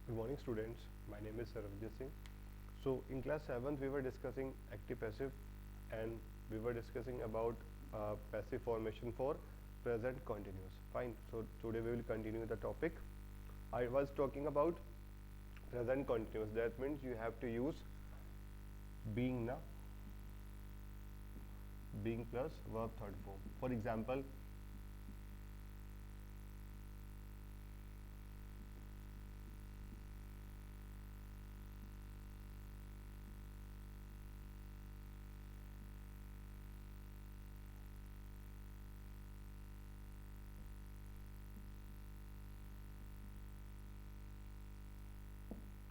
Good morning students, my name is Sarabjit Singh. So in class 7th we were discussing active passive and we were discussing about passive formation for present continuous. Fine, so today we will continue the topic. I was talking about present continuous, that means you have to use being na, being plus verb third form. For example,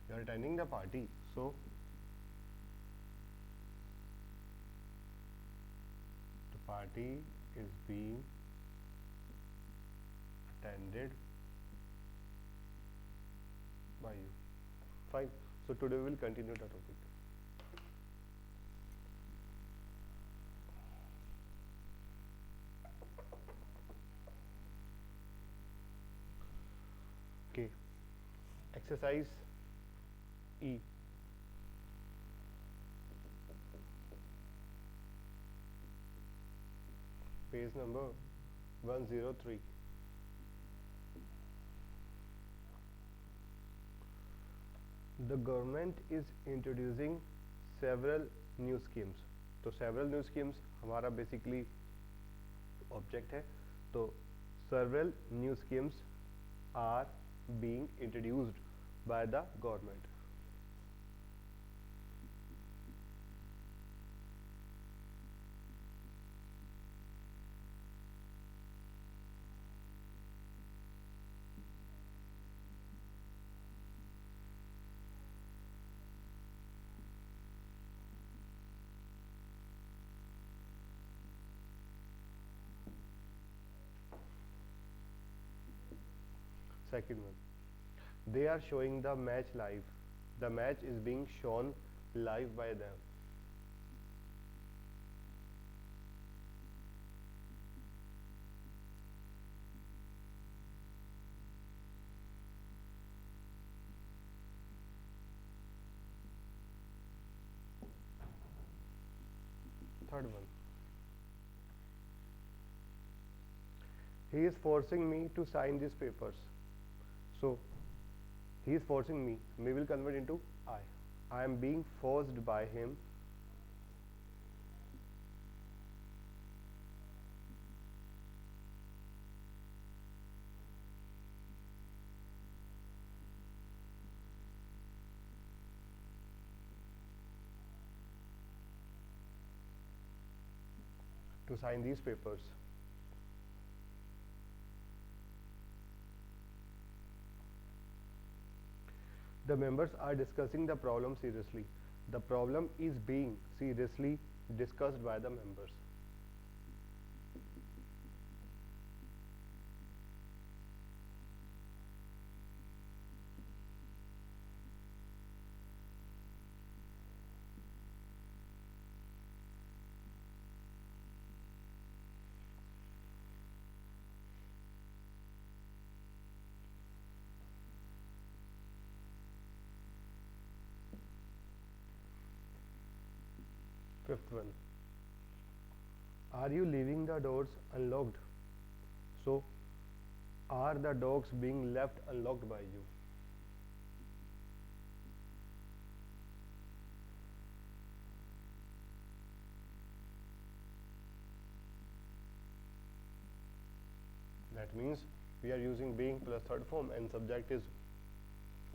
you are attending the party, so the party is being attended by you. Fine. So today we will continue the topic. Okay. Exercise E. Page number 103. The government is introducing several new schemes. तो several new schemes हमारा basically object है. तो several new schemes are being introduced by the government. Second one, they are showing the match live. The match is being shown live by them. Third one, he is forcing me to sign these papers. So he is forcing me. Me will convert into I. I am being forced by him to sign these papers. The members are discussing the problem seriously. The problem is being seriously discussed by the members. Fifth one, are you leaving the doors unlocked? So are the dogs being left unlocked by you? That means we are using being plus third form and subject is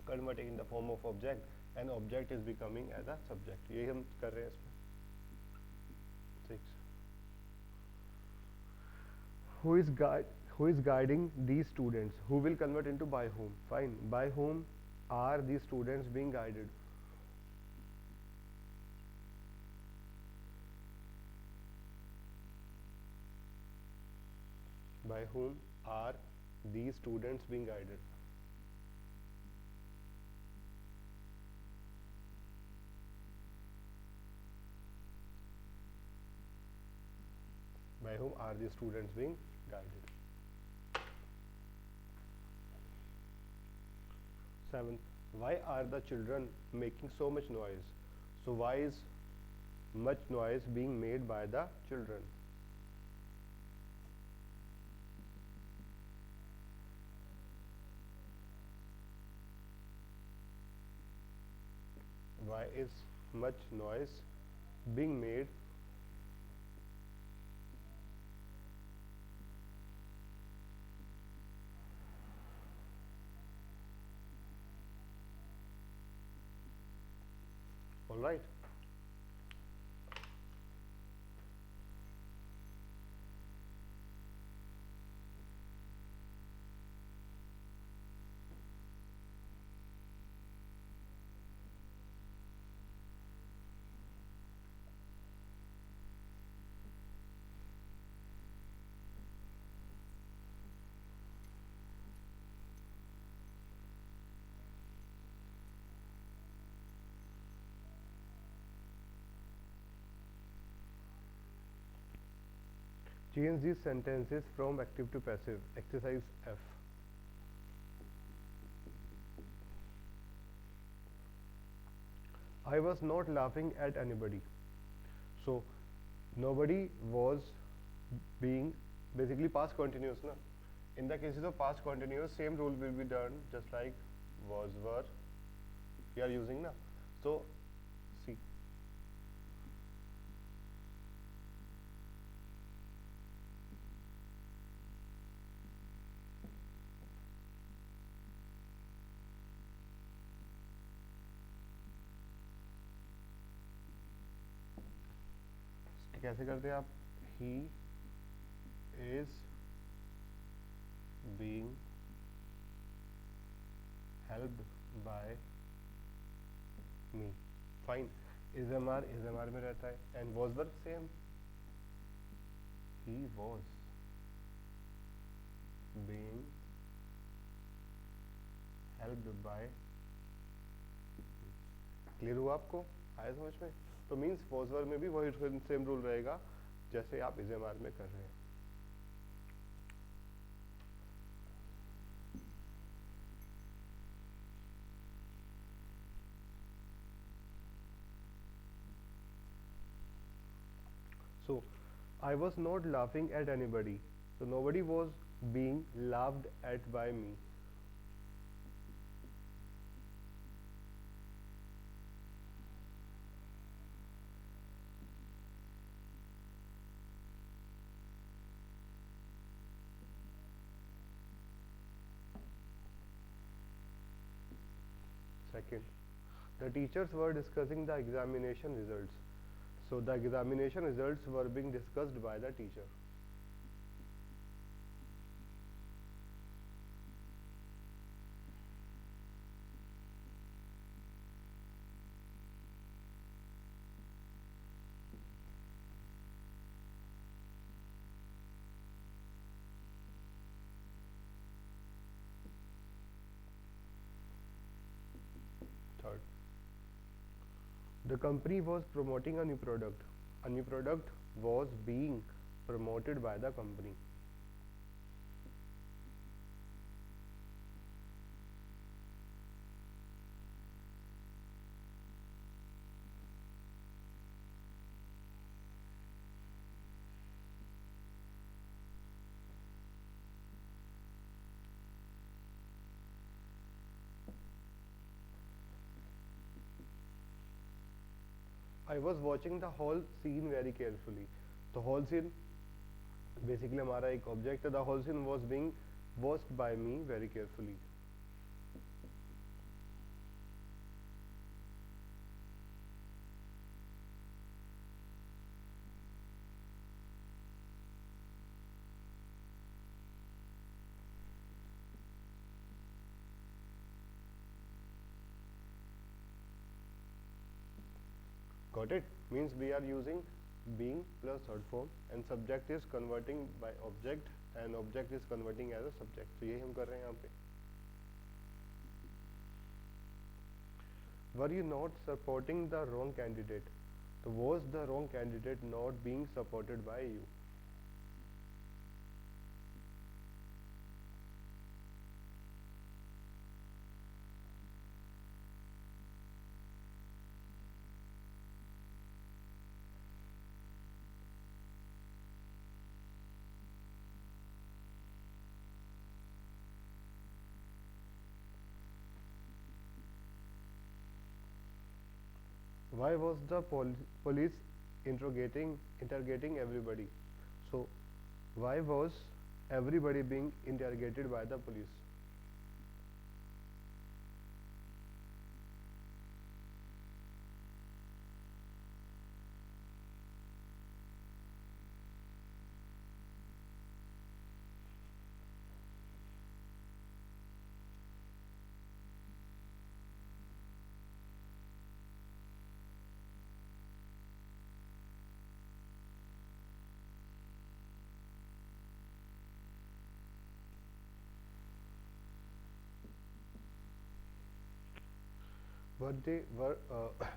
converting in the form of object and object is becoming as a subject. यही हम कर रहे हैं इसमें. 6. Who is guiding these students? Who will convert into by whom? Fine. By whom are these students being guided? By whom are these students being guided? By whom are these students being guided? 7th, Why are the children making so much noise? So why is much noise being made by the children? Why is much noise being made? All right. Change these sentences from active to passive. Exercise F. I was not laughing at anybody. So nobody was being, basically past continuous na. In the cases of past continuous, same rule will be done just like was, were we are using na. So see, कैसे करते हैं आप? He is being helped by me. Fine. Is MR में रहता है, and was were same. He was being helped by. Clear हुआ आपको? आया समझ में? तो मीन्स was were में भी वही सेम रूल रहेगा जैसे आप is MR में कर रहे हैं. So I was not laughing at anybody. So nobody was being laughed at by me. Second, the teachers were discussing the examination results. So the examination results were being discussed by the teacher. Third, the company was promoting a new product. A new product was being promoted by the company. I was watching the whole scene very carefully. The whole scene basically हमारा एक object है. The whole scene was being watched by me very carefully. Got it? Means we are using being plus third form and subject is converting by object and object is converting as a subject. तो यही हम कर रहे हैं यहाँ पे. Were you not supporting the wrong candidate? So was the wrong candidate not being supported by you? Why was the police interrogating everybody? So why was everybody being interrogated by the police?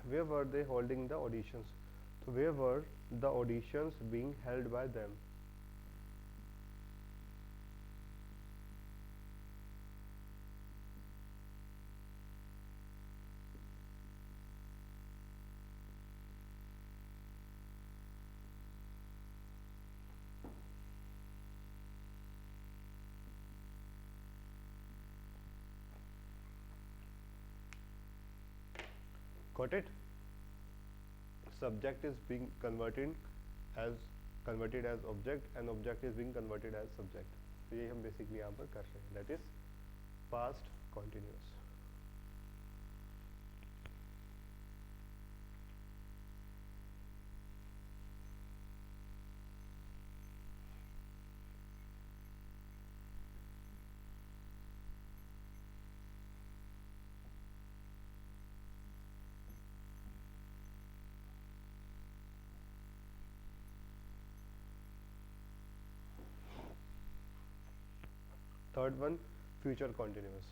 Where were they holding the auditions? So where were the auditions being held by them? Got it? Subject is being as converted as object and object is being converted as subject. तो ये हम basically यहाँ पर कर रहे हैं. That is past continuous. Third one, future continuous.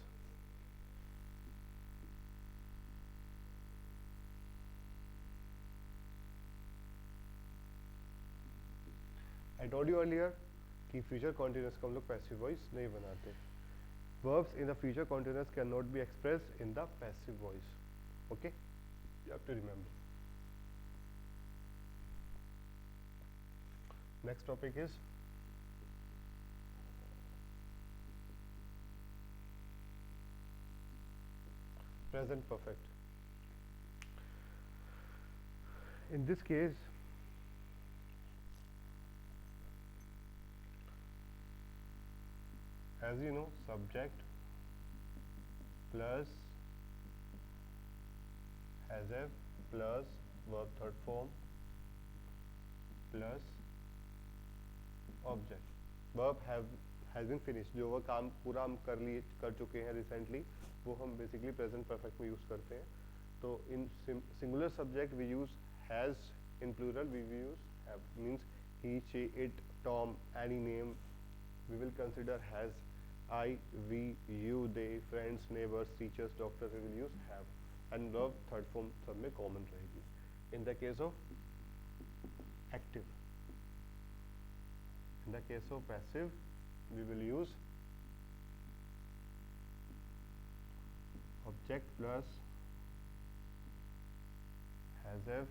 I told you earlier कि future continuous को हम लोग passive voice नहीं बनाते. Verbs in the future continuous cannot be expressed in the passive voice. Okay, you have to remember. Next topic is present perfect. In this case, as you know, subject plus has a plus verb third form plus object. Verb has been finished. जो वो काम पूरा हम कर चुके हैं recently, वो हम basically present perfect में use करते हैं. तो in singular subject we use has, in plural we use have. Means he, she, it, Tom, any name we will consider has. I, we, you, they, friends, neighbors, teachers, doctors, we will use have. And verb third form सब में common रहेगी. In the case of active, in the case of passive, we will use object plus has have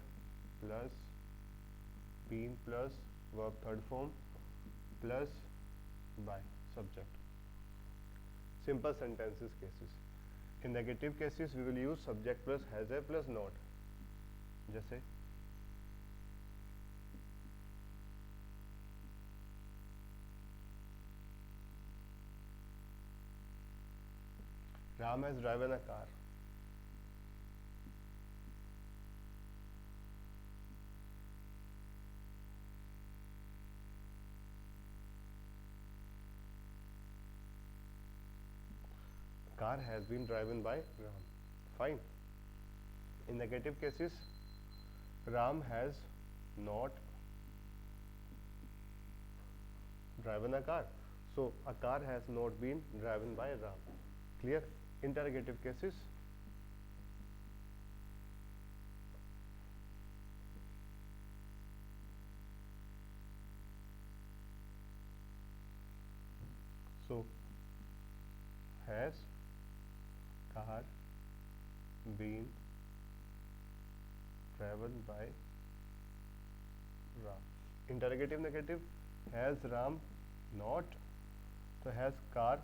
plus been plus verb third form plus by subject. Simple sentences cases. In negative cases, we will use subject plus has have plus not. जैसे Ram has driven a car. Car has been driven by Ram. Fine. In negative cases, Ram has not driven a car. So a car has not been driven by Ram. Clear? Interrogative cases. So has car been driven by Ram? Interrogative negative, has Ram not? So has car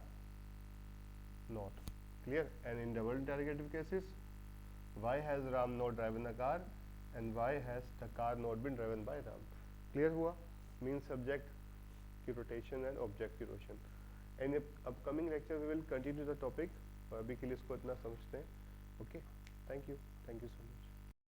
not? Clear? And in double interrogative cases, why has Ram not driven a car? and why has the car not been driven by Ram? Clear हुआ? Means subject की rotation and object की rotation. And in upcoming lecture we will continue the topic. अभी के लिए इसको इतना समझते हैं. Okay. Thank you so much.